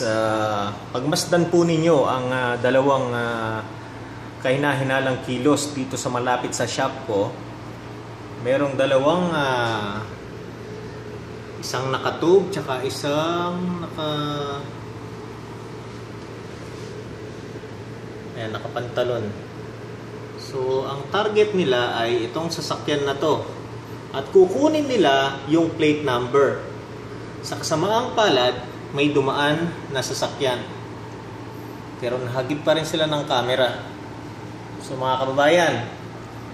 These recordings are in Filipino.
guys, pagmasdan po ninyo ang dalawang kahina-hinalang kilos dito sa malapit sa shop ko. Merong dalawang isang nakatub tsaka isang nakapantalon. So ang target nila ay itong sasakyan na to at kukunin nila yung plate number. Sa kasamaang palad may dumaan na sasakyan, pero nahagip pa rin sila ng camera. So mga kababayan,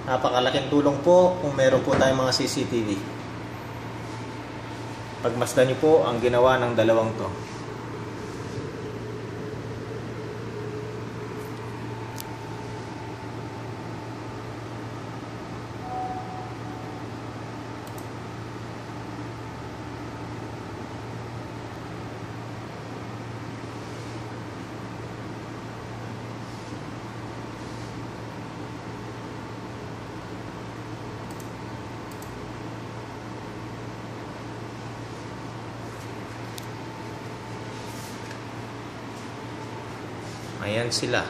napakalaking tulong po kung meron po tayong mga CCTV. Pagmasdan niyo po ang ginawa ng dalawang to. Ayan sila.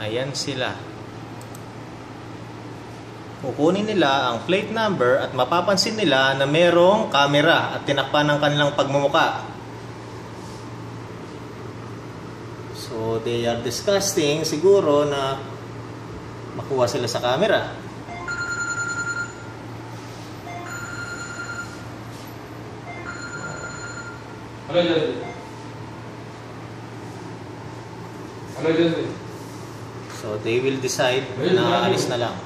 Ayan sila. Kukunin nila ang plate number at mapapansin nila na merong camera at tinakpan ng kanilang pagmumuka. So they are disgusting siguro na makuha sila sa camera. So they will decide na alis na lang.